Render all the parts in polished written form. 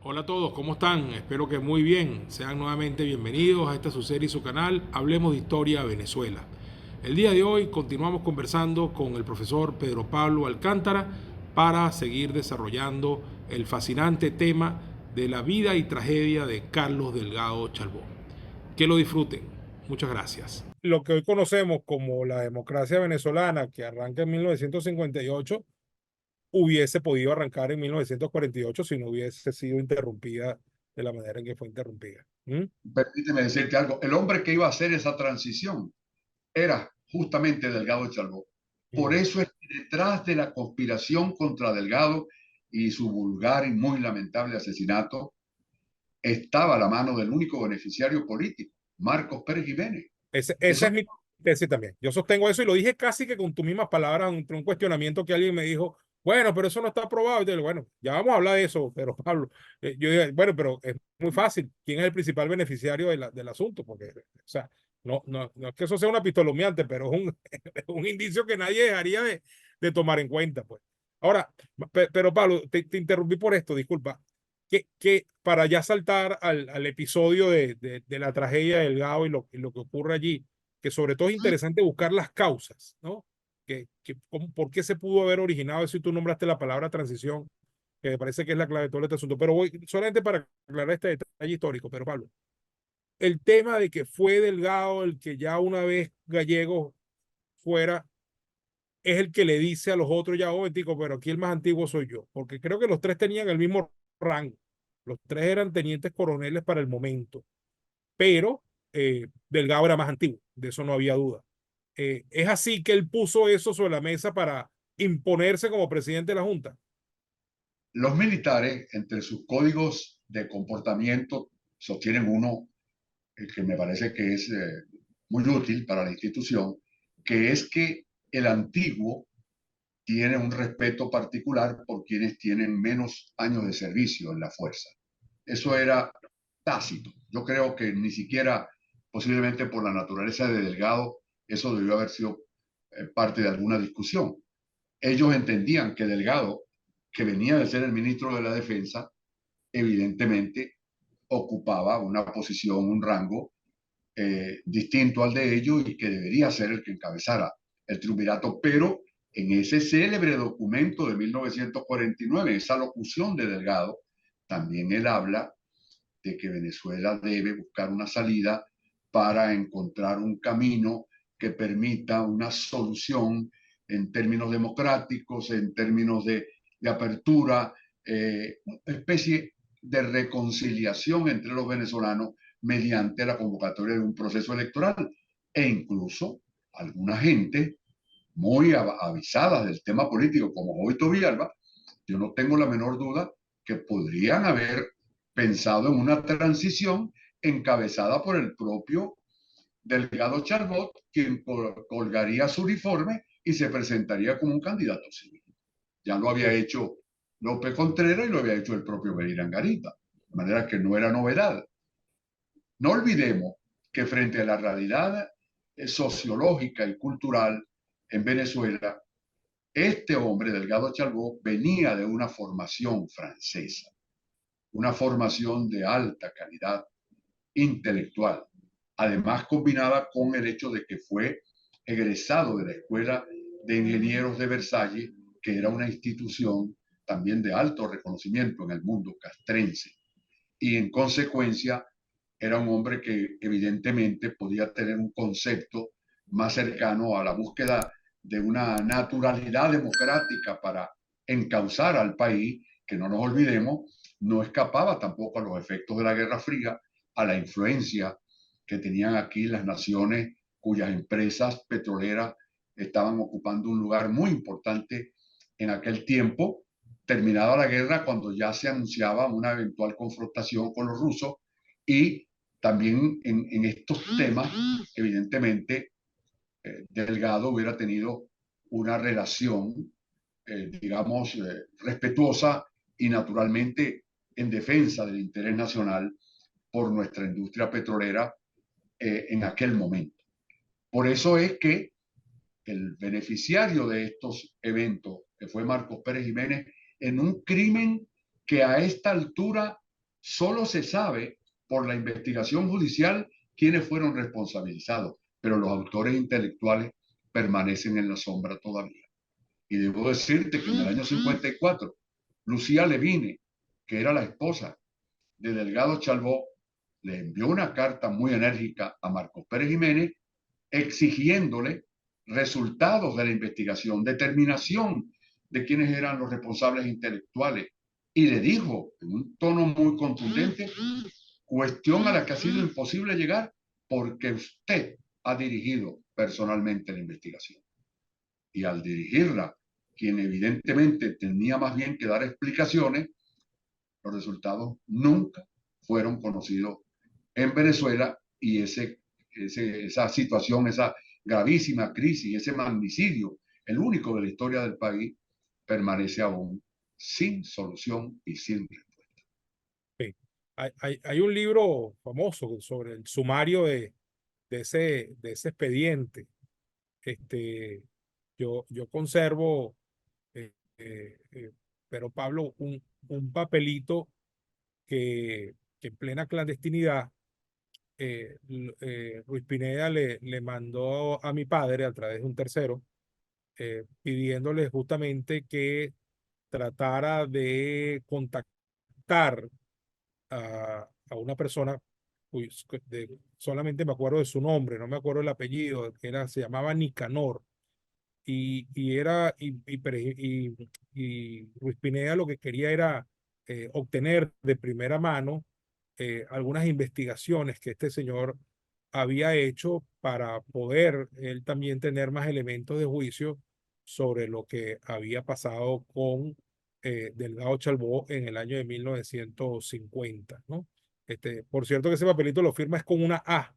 Hola a todos, ¿cómo están? Espero que muy bien. Sean nuevamente bienvenidos a esta su serie y su canal Hablemos de Historia Venezuela. El día de hoy continuamos conversando con el profesor Pedro Pablo Alcántara para seguir desarrollando el fascinante tema de la vida y tragedia de Carlos Delgado Chalbó. Que lo disfruten. Muchas gracias. Lo que hoy conocemos como la democracia venezolana, que arranca en 1958, hubiese podido arrancar en 1948 si no hubiese sido interrumpida de la manera en que fue interrumpida. ¿Mm? Permíteme decirte algo, el hombre que iba a hacer esa transición era justamente Delgado Chalbó. Por Mm. eso es que detrás de la conspiración contra Delgado y su vulgar y muy lamentable asesinato estaba la mano del único beneficiario político, Marcos Pérez Jiménez. Esa Eso es mi tesis también. Yo sostengo eso y lo dije casi que con tus mismas palabras entre un cuestionamiento que alguien me dijo, bueno, pero eso no está aprobado. Y yo digo, bueno, ya vamos a hablar de eso, pero Pablo, yo digo, bueno, pero es muy fácil. ¿Quién es el principal beneficiario del asunto? Porque, o sea, no es que eso sea una pistolomeante, pero es un, es un indicio que nadie dejaría de tomar en cuenta, pues. Ahora, pero Pablo, te interrumpí por esto, disculpa. Que para ya saltar al episodio de la tragedia del Delgado y lo que ocurre allí, que sobre todo es interesante buscar las causas, ¿no? ¿Por qué se pudo haber originado eso? Y tú nombraste la palabra transición, que me parece que es la clave de todo este asunto. Pero voy solamente para aclarar este detalle histórico, pero Pablo, el tema de que fue Delgado el que ya una vez Gallego fuera, es el que le dice a los otros ya, oh, tico, pero aquí el más antiguo soy yo, porque creo que los tres tenían el mismo rango. Los tres eran tenientes coroneles para el momento, pero Delgado era más antiguo, de eso no había duda. Es así que él puso eso sobre la mesa para imponerse como presidente de la Junta. los militares, entre sus códigos de comportamiento, sostienen uno que me parece que es muy útil para la institución, que es que el antiguo tiene un respeto particular por quienes tienen menos años de servicio en la fuerza. Eso era tácito. Yo creo que ni siquiera, posiblemente por la naturaleza de Delgado, eso debió haber sido parte de alguna discusión. Ellos entendían que Delgado, que venía de ser el ministro de la Defensa, evidentemente ocupaba una posición, un rango distinto al de ellos y que debería ser el que encabezara el triunvirato, pero en ese célebre documento de 1949, esa locución de Delgado, también él habla de que Venezuela debe buscar una salida para encontrar un camino que permita una solución en términos democráticos, en términos de apertura, una especie de reconciliación entre los venezolanos mediante la convocatoria de un proceso electoral. E incluso alguna gente muy avisada del tema político, como Jovito Villalba, yo no tengo la menor duda que podrían haber pensado en una transición encabezada por el propio Delgado Charbot, quien colgaría su uniforme y se presentaría como un candidato civil. Ya lo había hecho López Contreras y lo había hecho el propio Beirán Garita, de manera que no era novedad. No olvidemos que frente a la realidad sociológica y cultural en Venezuela, este hombre, Delgado Chalbó, venía de una formación francesa, una formación de alta calidad intelectual, además combinada con el hecho de que fue egresado de la Escuela de Ingenieros de Versalles, que era una institución también de alto reconocimiento en el mundo castrense. Y en consecuencia era un hombre que evidentemente podía tener un concepto más cercano a la búsqueda de una naturalidad democrática para encauzar al país, que no nos olvidemos, no escapaba tampoco a los efectos de la Guerra Fría, a la influencia que tenían aquí las naciones cuyas empresas petroleras estaban ocupando un lugar muy importante en aquel tiempo, terminada la guerra, cuando ya se anunciaba una eventual confrontación con los rusos y también en estos temas, evidentemente, Delgado hubiera tenido una relación, digamos, respetuosa y naturalmente en defensa del interés nacional por nuestra industria petrolera en aquel momento. Por eso es que el beneficiario de estos eventos, que fue Marcos Pérez Jiménez, en un crimen que a esta altura Solo se sabe por la investigación judicial quiénes fueron responsabilizados, pero los autores intelectuales permanecen en la sombra todavía. Y debo decirte que en el año 54, Lucía Levine, que era la esposa de Delgado Chalbó, le envió una carta muy enérgica a Marcos Pérez Jiménez exigiéndole resultados de la investigación, determinación de quiénes eran los responsables intelectuales. Y le dijo en un tono muy contundente, cuestión a la que ha sido imposible llegar porque usted ha dirigido personalmente la investigación. Y al dirigirla, quien evidentemente tenía más bien que dar explicaciones, los resultados nunca fueron conocidos en Venezuela y esa situación, esa gravísima crisis, ese magnicidio, el único de la historia del país, permanece aún sin solución y sin respuesta. Sí. Hay un libro famoso sobre el sumario de ese expediente. Este, yo conservo, eh, pero Pablo, un papelito que en plena clandestinidad, Ruiz Pineda le mandó a mi padre a través de un tercero, pidiéndole justamente que tratara de contactar a una persona, solamente me acuerdo de su nombre, no me acuerdo el apellido, se llamaba Nicanor. Y Ruiz Pineda lo que quería era obtener de primera mano algunas investigaciones que este señor había hecho para poder él también tener más elementos de juicio sobre lo que había pasado con Delgado Chalbó en el año de 1950, ¿no? Por cierto que ese papelito lo firma es con una A.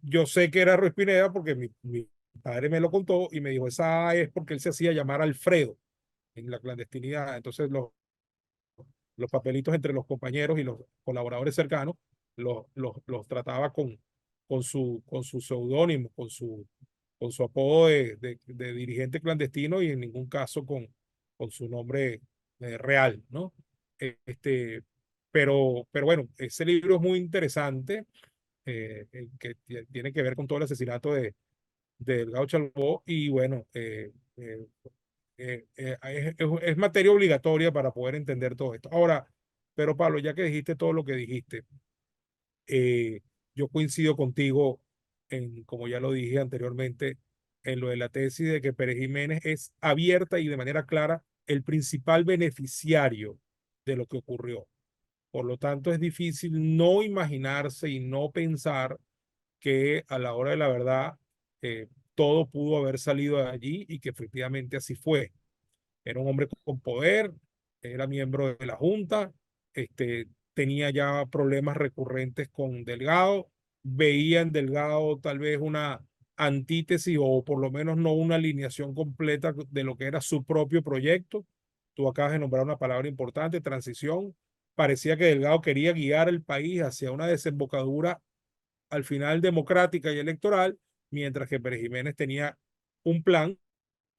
Yo sé que era Ruiz Pineda porque mi padre me lo contó y me dijo, esa A es porque él se hacía llamar Alfredo en la clandestinidad. Entonces los papelitos entre los compañeros y los colaboradores cercanos los trataba con su seudónimo, con su apodo de dirigente clandestino y en ningún caso con su nombre real, ¿no? Este, pero bueno, ese libro es muy interesante, que tiene que ver con todo el asesinato de Delgado Chalbó y bueno, es materia obligatoria para poder entender todo esto. Ahora, pero Pablo, ya que dijiste todo lo que dijiste, yo coincido contigo en, como ya lo dije anteriormente, en lo de la tesis de que Pérez Jiménez es abierta y de manera clara el principal beneficiario de lo que ocurrió. Por lo tanto, es difícil no imaginarse y no pensar que a la hora de la verdad todo pudo haber salido de allí y que efectivamente así fue. Era un hombre con poder, era miembro de la Junta, tenía ya problemas recurrentes con Delgado, veía en Delgado tal vez una antítesis o por lo menos no una alineación completa de lo que era su propio proyecto. Tú acabas de nombrar una palabra importante, transición. Parecía que Delgado quería guiar el país hacia una desembocadura al final democrática y electoral, mientras que Pérez Jiménez tenía un plan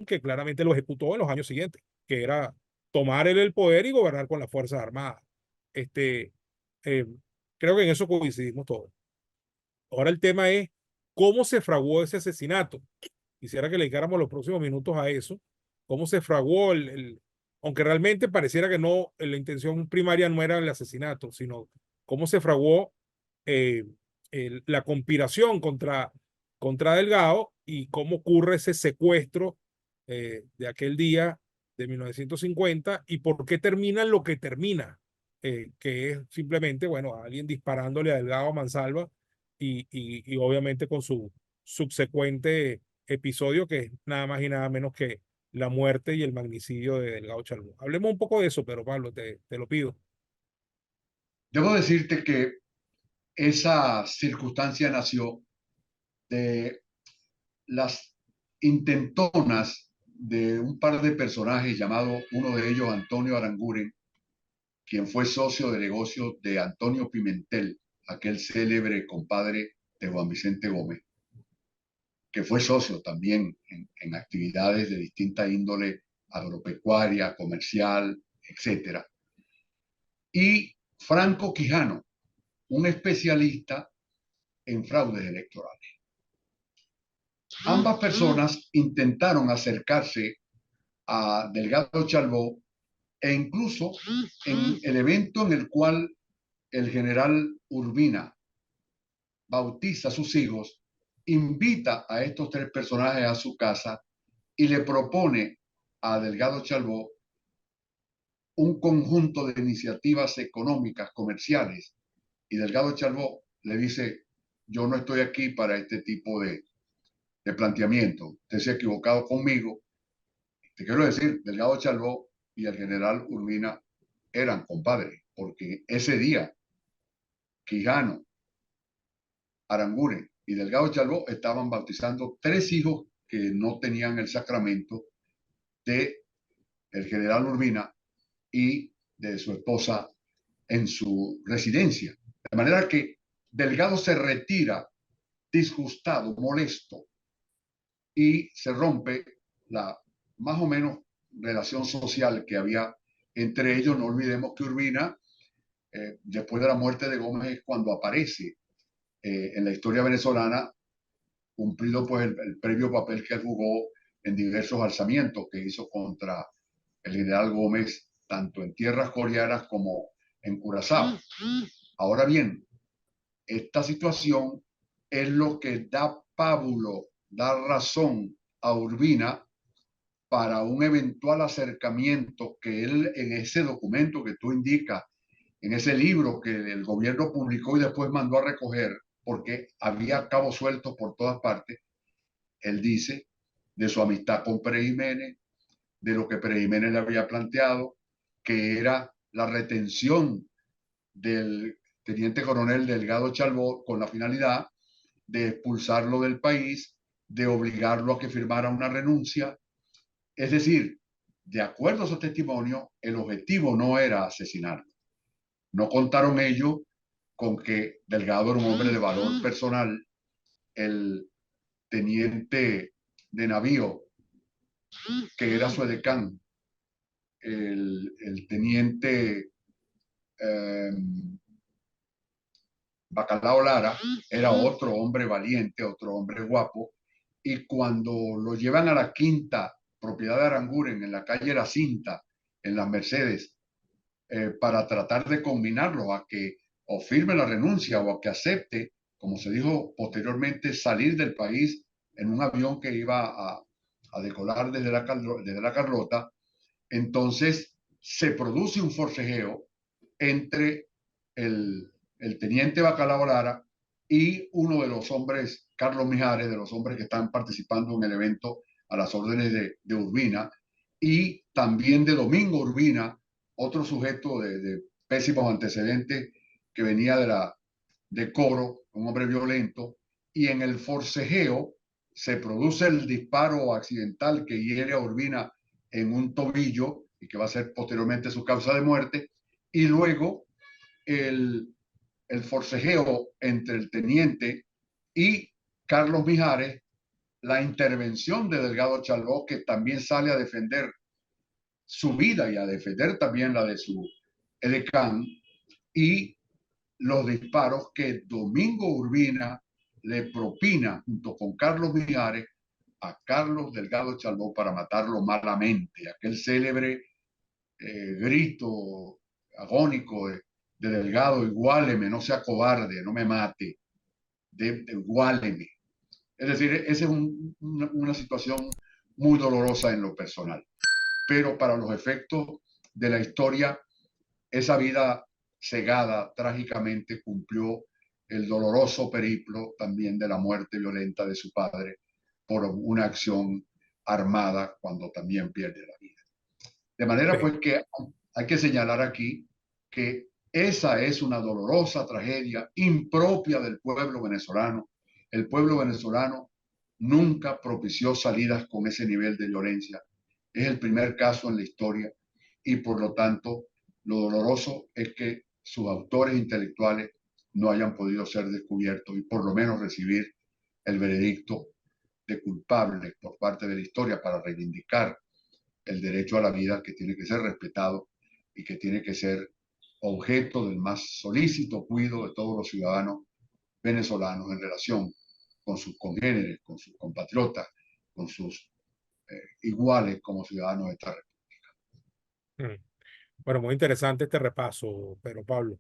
que claramente lo ejecutó en los años siguientes, que era tomar él el poder y gobernar con las Fuerzas Armadas. Este, eh, Creo que en eso coincidimos todos. Ahora el tema es cómo se fraguó ese asesinato. Quisiera que le dedicáramos los próximos minutos a eso, cómo se fraguó aunque realmente pareciera que no, la intención primaria no era el asesinato, sino cómo se fraguó eh, la conspiración contra Delgado y cómo ocurre ese secuestro de aquel día de 1950 y por qué termina lo que termina, que es simplemente, bueno, alguien disparándole a Delgado a mansalva y obviamente con su subsecuente episodio que es nada más y nada menos que la muerte y el magnicidio de Delgado Chalbó. Hablemos un poco de eso, pero Pablo, te lo pido. Debo decirte que esa circunstancia nació de las intentonas de un par de personajes llamados, uno de ellos Antonio Aranguren, quien fue socio de negocios de Antonio Pimentel, aquel célebre compadre de Juan Vicente Gómez, que fue socio también en actividades de distinta índole agropecuaria, comercial, etcétera. Y Franco Quijano, un especialista en fraudes electorales. Ambas personas intentaron acercarse a Delgado Chalbaud e incluso en el evento en el cual el general Urbina bautiza a sus hijos, invita a estos tres personajes a su casa y le propone a Delgado Chalbaud un conjunto de iniciativas económicas, comerciales, y Delgado Chalbaud le dice, yo no estoy aquí para este tipo de planteamiento, usted se ha equivocado conmigo. Te quiero decir, Delgado Chalbaud y el general Urbina eran compadres, porque ese día Quijano, Aranguren y Delgado Chalbaud estaban bautizando tres hijos que no tenían el sacramento de el general Urbina y de su esposa en su residencia. De manera que Delgado se retira disgustado, molesto, y se rompe la más o menos relación social que había entre ellos. No olvidemos que Urbina, después de la muerte de Gómez, es cuando aparece en la historia venezolana, cumplido pues el previo papel que jugó en diversos alzamientos que hizo contra el general Gómez, tanto en tierras coreanas como en Curazao. Ahora bien, esta situación es lo que da pábulo, da razón a Urbina para un eventual acercamiento que él en ese documento que tú indicas, en ese libro que el gobierno publicó y después mandó a recoger, porque había cabos sueltos por todas partes, él dice de su amistad con Pérez Jiménez, de lo que Pérez Jiménez le había planteado, que era la retención del teniente coronel Delgado Chalbaud con la finalidad de expulsarlo del país, de obligarlo a que firmara una renuncia. Es decir, de acuerdo a su testimonio, el objetivo no era asesinarlo. No contaron ellos con que Delgado era un hombre de valor personal. El teniente de navío, que era su edecán, el teniente eh, Bacalao Lara, era otro hombre valiente, otro hombre guapo, y cuando lo llevan a la quinta propiedad de Aranguren, en la calle La Cinta, en las Mercedes, para tratar de combinarlo a que o firme la renuncia o a que acepte, como se dijo posteriormente, salir del país en un avión que iba a decolar desde la Carlota, entonces se produce un forcejeo entre el teniente Bacalao Lara y uno de los hombres, Carlos Mijares, de los hombres que están participando en el evento a las órdenes de Urbina, y también de Domingo Urbina, otro sujeto de pésimos antecedentes que venía de Coro, un hombre violento, y en el forcejeo se produce el disparo accidental que hiere a Urbina en un tobillo y que va a ser posteriormente su causa de muerte, y luego el, el forcejeo entre el teniente y Carlos Mijares, la intervención de Delgado Chalbaud, que también sale a defender su vida y a defender también la de su edecán, y los disparos que Domingo Urbina le propina junto con Carlos Mijares a Carlos Delgado Chalbaud para matarlo malamente. Aquel célebre grito agónico de Delgado, iguáleme, no sea cobarde, no me mate, iguáleme. Es decir, esa es una situación muy dolorosa en lo personal. Pero para los efectos de la historia, esa vida cegada trágicamente cumplió el doloroso periplo también de la muerte violenta de su padre por una acción armada cuando también pierde la vida. De manera Sí. pues que hay que señalar aquí que esa es una dolorosa tragedia impropia del pueblo venezolano. El pueblo venezolano nunca propició salidas con ese nivel de violencia. Es el primer caso en la historia y por lo tanto lo doloroso es que sus autores intelectuales no hayan podido ser descubiertos y por lo menos recibir el veredicto de culpables por parte de la historia para reivindicar el derecho a la vida que tiene que ser respetado y que tiene que ser objeto del más solícito cuidado de todos los ciudadanos venezolanos en relación con sus congéneres, con sus compatriotas, con sus iguales como ciudadanos de esta república. Mm. Bueno, muy interesante este repaso, pero Pablo,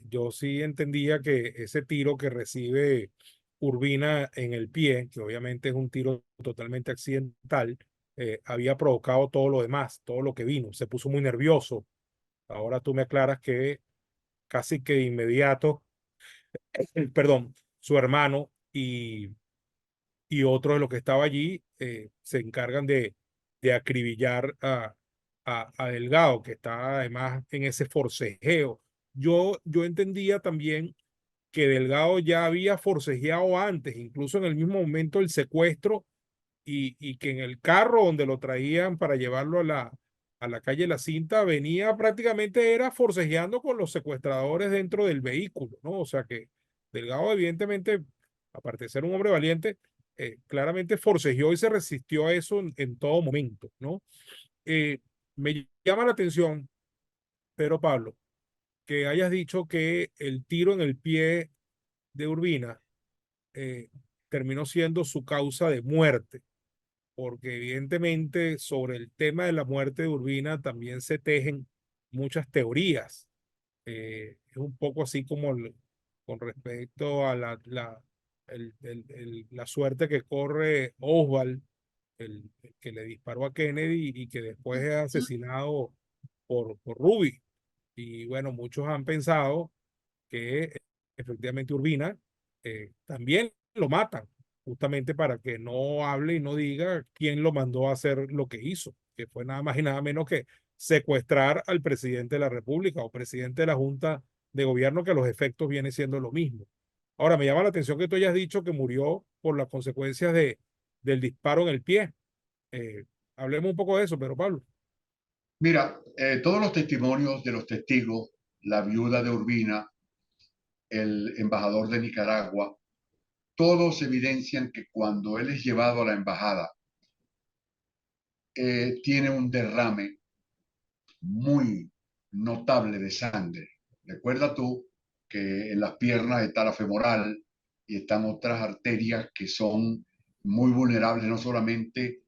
yo sí entendía que ese tiro que recibe Urbina en el pie, que obviamente es un tiro totalmente accidental, había provocado todo lo demás, todo lo que vino. Se puso muy nervioso. Ahora tú me aclaras que casi que de inmediato, perdón, su hermano y otro de los que estaba allí se encargan de acribillar a Delgado, que está además en ese forcejeo. Yo entendía también que Delgado ya había forcejeado antes, incluso en el mismo momento del secuestro, y que en el carro donde lo traían para llevarlo a la calle La Cinta, venía prácticamente era forcejeando con los secuestradores dentro del vehículo, ¿no? O sea que Delgado, evidentemente, aparte de ser un hombre valiente, claramente forcejeó y se resistió a eso en todo momento, ¿no? Me llama la atención, Pedro Pablo, que hayas dicho que el tiro en el pie de Urbina eh, terminó siendo su causa de muerte, porque evidentemente sobre el tema de la muerte de Urbina también se tejen muchas teorías. Es un poco así como con respecto a la suerte que corre Oswald, el que le disparó a Kennedy y que después es asesinado por Ruby. Y bueno, muchos han pensado que efectivamente Urbina también lo matan, justamente para que no hable y no diga quién lo mandó a hacer lo que hizo, que fue nada más y nada menos que secuestrar al presidente de la República o presidente de la Junta de Gobierno, que a los efectos viene siendo lo mismo. Ahora, me llama la atención que tú hayas dicho que murió por las consecuencias del disparo en el pie. Eh, Hablemos un poco de eso, pero Pablo. Mira, todos los testimonios de los testigos, la viuda de Urbina, el embajador de Nicaragua, todos evidencian que cuando él es llevado a la embajada, tiene un derrame muy notable de sangre. Recuerda tú que en las piernas está la femoral y están otras arterias que son muy vulnerables no solamente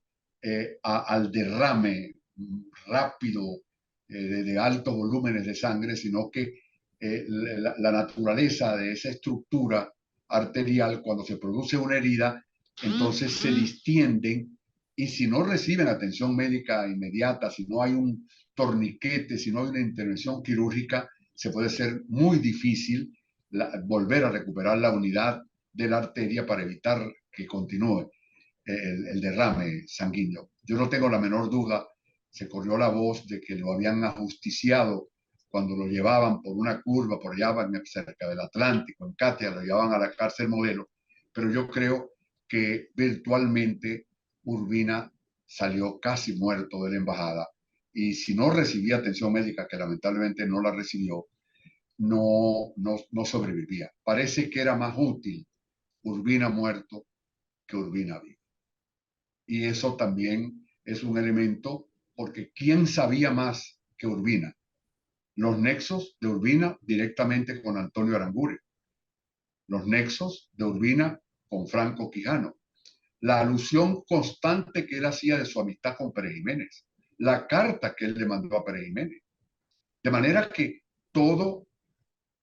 al derrame rápido de altos volúmenes de sangre, sino que la naturaleza de esa estructura arterial, cuando se produce una herida, entonces se distienden y si no reciben atención médica inmediata, si no hay un torniquete, si no hay una intervención quirúrgica, se puede ser muy difícil volver a recuperar la unidad de la arteria para evitar que continúe el derrame sanguíneo. Yo no tengo la menor duda, se corrió la voz de que lo habían ajusticiado cuando lo llevaban por una curva por allá cerca del Atlántico, en Katia, lo llevaban a la cárcel modelo, pero yo creo que virtualmente Urbina salió casi muerto de la embajada y si no recibía atención médica, que lamentablemente no la recibió, no sobrevivía. Parece que era más útil Urbina muerto que Urbina vivo. Y eso también es un elemento porque ¿quién sabía más que Urbina? Los nexos de Urbina directamente con Antonio Aranguren, los nexos de Urbina con Franco Quijano, la alusión constante que él hacía de su amistad con Pérez Jiménez, la carta que él le mandó a Pérez Jiménez. De manera que todo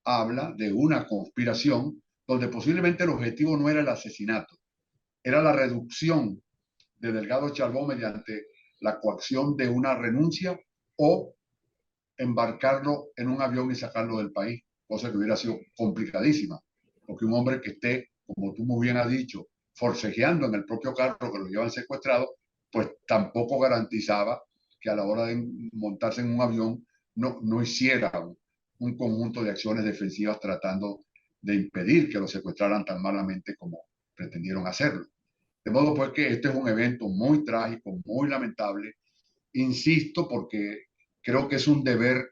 habla de una conspiración donde posiblemente el objetivo no era el asesinato, era la reducción de Delgado Charbón mediante la coacción de una renuncia o embarcarlo en un avión y sacarlo del país, cosa que hubiera sido complicadísima, porque un hombre que esté, como tú muy bien has dicho, forcejeando en el propio carro que lo llevan secuestrado, pues tampoco garantizaba que a la hora de montarse en un avión no hiciera un conjunto de acciones defensivas tratando de impedir que lo secuestraran tan malamente como pretendieron hacerlo. De modo pues que este es un evento muy trágico, muy lamentable, insisto, porque creo que es un deber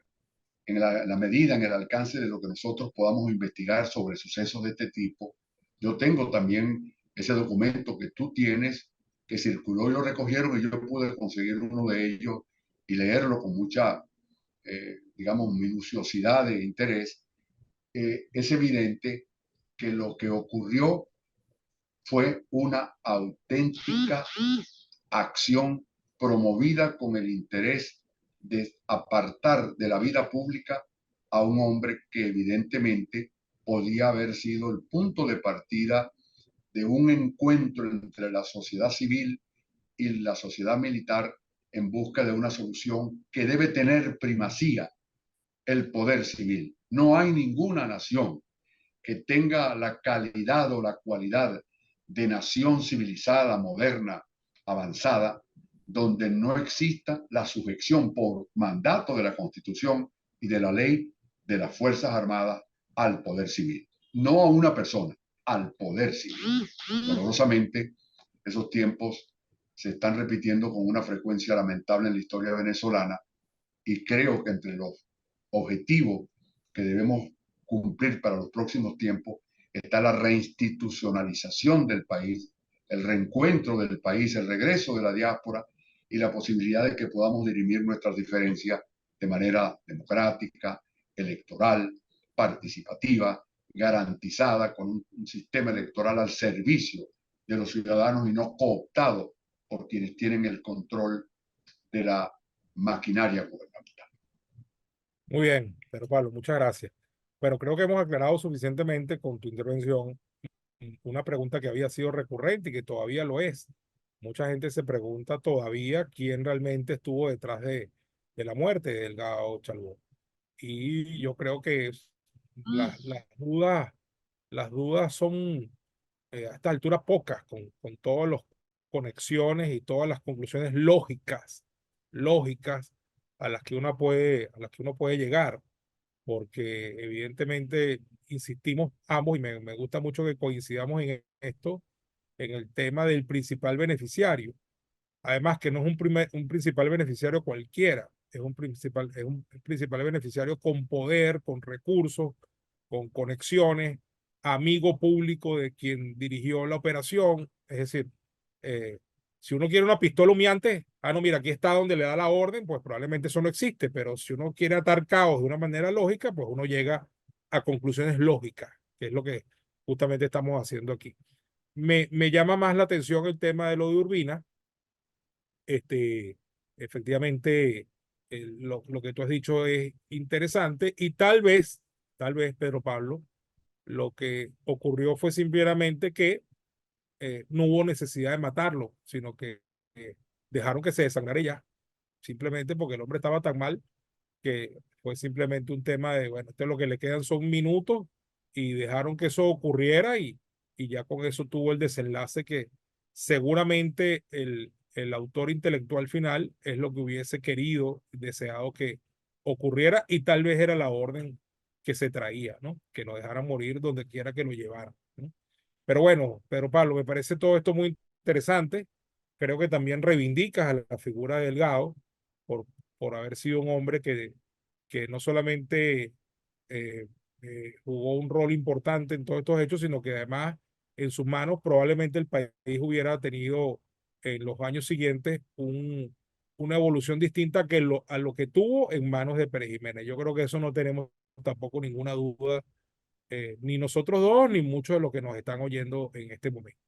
en la medida, en el alcance de lo que nosotros podamos investigar sobre sucesos de este tipo. Yo tengo también ese documento que tú tienes, que circuló y lo recogieron y yo pude conseguir uno de ellos y leerlo con mucha digamos, minuciosidad de interés, es evidente que lo que ocurrió fue una auténtica acción promovida con el interés de apartar de la vida pública a un hombre que evidentemente podía haber sido el punto de partida de un encuentro entre la sociedad civil y la sociedad militar en busca de una solución que debe tener primacía, el poder civil. No hay ninguna nación que tenga la calidad o la cualidad de nación civilizada, moderna, avanzada, donde no exista la sujeción por mandato de la Constitución y de la ley de las Fuerzas Armadas al poder civil. No a una persona, al poder civil. Dolorosamente, esos tiempos se están repitiendo con una frecuencia lamentable en la historia venezolana y creo que entre los objetivos que debemos cumplir para los próximos tiempos está la reinstitucionalización del país, el reencuentro del país, el regreso de la diáspora y la posibilidad de que podamos dirimir nuestras diferencias de manera democrática, electoral, participativa, garantizada, con un sistema electoral al servicio de los ciudadanos y no cooptado por quienes tienen el control de la maquinaria gubernamental. Muy bien, pero Pablo, muchas gracias. Pero creo que hemos aclarado suficientemente con tu intervención una pregunta que había sido recurrente y que todavía lo es. Mucha gente se pregunta todavía quién realmente estuvo detrás de la muerte de Delgado Chalbó. Y yo creo que las dudas son a esta altura pocas, con todas las conexiones y todas las conclusiones lógicas a las que uno puede llegar, porque evidentemente insistimos ambos, y me gusta mucho que coincidamos en esto, en el tema del principal beneficiario. Además que no es un principal beneficiario cualquiera, es un principal beneficiario con poder, con recursos, con conexiones, amigo público de quien dirigió la operación. Es decir, eh, si uno quiere una pistola humeante, no, mira, aquí está donde le da la orden, pues probablemente eso no existe, pero si uno quiere atar caos de una manera lógica, pues uno llega a conclusiones lógicas, que es lo que justamente estamos haciendo aquí. Me llama más la atención el tema de lo de Urbina. este, Efectivamente, lo que tú has dicho es interesante y tal vez, Pedro Pablo, lo que ocurrió fue simplemente que no hubo necesidad de matarlo, sino que dejaron que se desangrara y ya, simplemente porque el hombre estaba tan mal que fue simplemente un tema de, bueno, esto es lo que le quedan son minutos y dejaron que eso ocurriera y ya con eso tuvo el desenlace que seguramente el autor intelectual final es lo que hubiese querido, deseado que ocurriera y tal vez era la orden que se traía, ¿no? Que lo dejaran morir donde quiera que lo llevaran, ¿no? Pero bueno, Pedro Pablo, me parece todo esto muy interesante. Creo que también reivindicas a la figura de Delgado por, por haber sido un hombre que no solamente eh, jugó un rol importante en todos estos hechos, sino que además en sus manos probablemente el país hubiera tenido en los años siguientes una evolución distinta a lo que tuvo en manos de Pérez Jiménez. Yo creo que eso no tenemos tampoco ninguna duda, ni nosotros dos, ni muchos de los que nos están oyendo en este momento.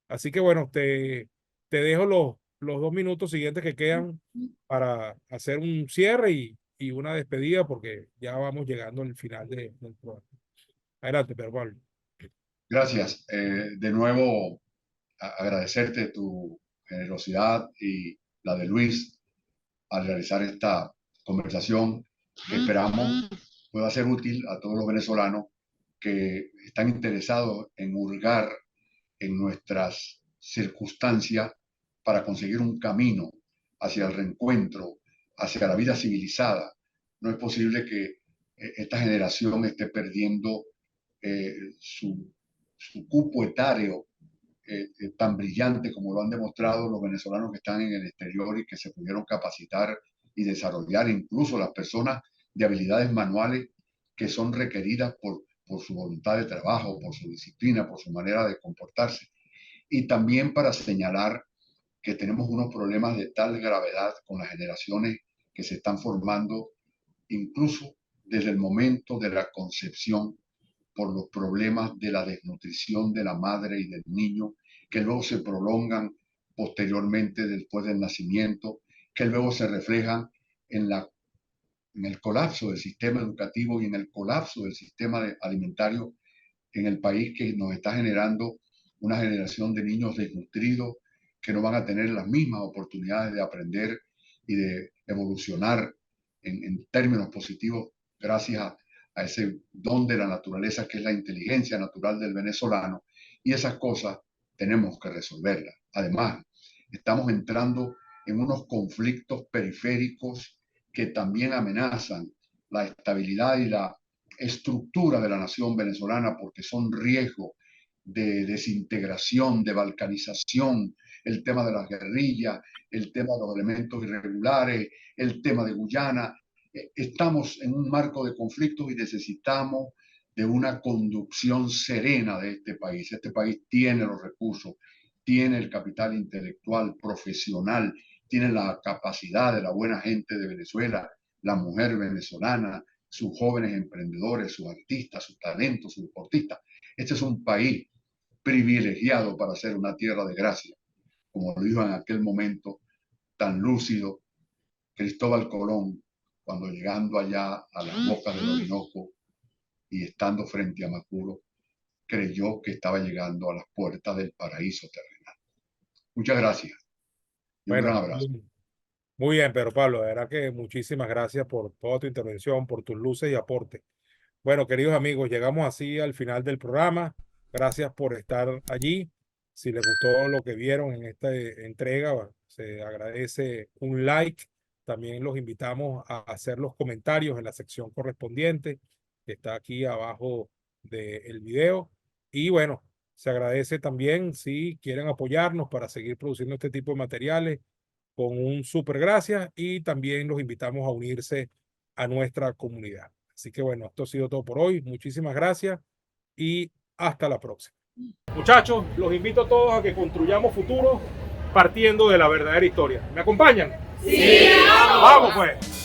Así que bueno, te dejo los 2 minutos siguientes que quedan para hacer un cierre y una despedida porque ya vamos llegando al final del programa. Adelante, Pedro Pablo. Gracias. De nuevo, agradecerte tu generosidad y la de Luis al realizar esta conversación que esperamos pueda ser útil a todos los venezolanos que están interesados en hurgar en nuestras circunstancias para conseguir un camino hacia el reencuentro, hacia la vida civilizada. No es posible que esta generación esté perdiendo su cupo etario tan brillante como lo han demostrado los venezolanos que están en el exterior y que se pudieron capacitar y desarrollar, incluso las personas de habilidades manuales que son requeridas por su voluntad de trabajo, por su disciplina, por su manera de comportarse. Y también para señalar que tenemos unos problemas de tal gravedad con las generaciones que se están formando incluso desde el momento de la concepción, por los problemas de la desnutrición de la madre y del niño, que luego se prolongan posteriormente después del nacimiento, que luego se reflejan en el colapso del sistema educativo y en el colapso del sistema alimentario en el país, que nos está generando una generación de niños desnutridos que no van a tener las mismas oportunidades de aprender y de evolucionar en términos positivos gracias a ese don de la naturaleza que es la inteligencia natural del venezolano. Y esas cosas tenemos que resolverlas. Además, estamos entrando en unos conflictos periféricos que también amenazan la estabilidad y la estructura de la nación venezolana, porque son riesgos de desintegración, de balcanización, el tema de las guerrillas, el tema de los elementos irregulares, el tema de Guyana. Estamos en un marco de conflictos y necesitamos de una conducción serena de este país. Este país tiene los recursos, tiene el capital intelectual, profesional, tiene la capacidad de la buena gente de Venezuela, la mujer venezolana, sus jóvenes emprendedores, sus artistas, sus talentos, sus deportistas. Este es un país privilegiado para ser una tierra de gracia, como lo dijo en aquel momento tan lúcido Cristóbal Colón, cuando llegando allá a las bocas del Orinoco y estando frente a Macuro, creyó que estaba llegando a las puertas del paraíso terrenal. Muchas gracias y un gran Bueno, abrazo. muy bien, Pedro Pablo, de verdad que muchísimas gracias por toda tu intervención, por tus luces y aportes. Bueno, queridos amigos, llegamos así al final del programa. Gracias por estar allí. Si les gustó lo que vieron en esta entrega, se agradece un like. También los invitamos a hacer los comentarios en la sección correspondiente que está aquí abajo del video. Y bueno, se agradece también si quieren apoyarnos para seguir produciendo este tipo de materiales con un súper gracias, y también los invitamos a unirse a nuestra comunidad. Así que bueno, esto ha sido todo por hoy. Muchísimas gracias y hasta la próxima. Muchachos, los invito a todos a que construyamos futuro partiendo de la verdadera historia. ¿Me acompañan? Sí, vamos pues.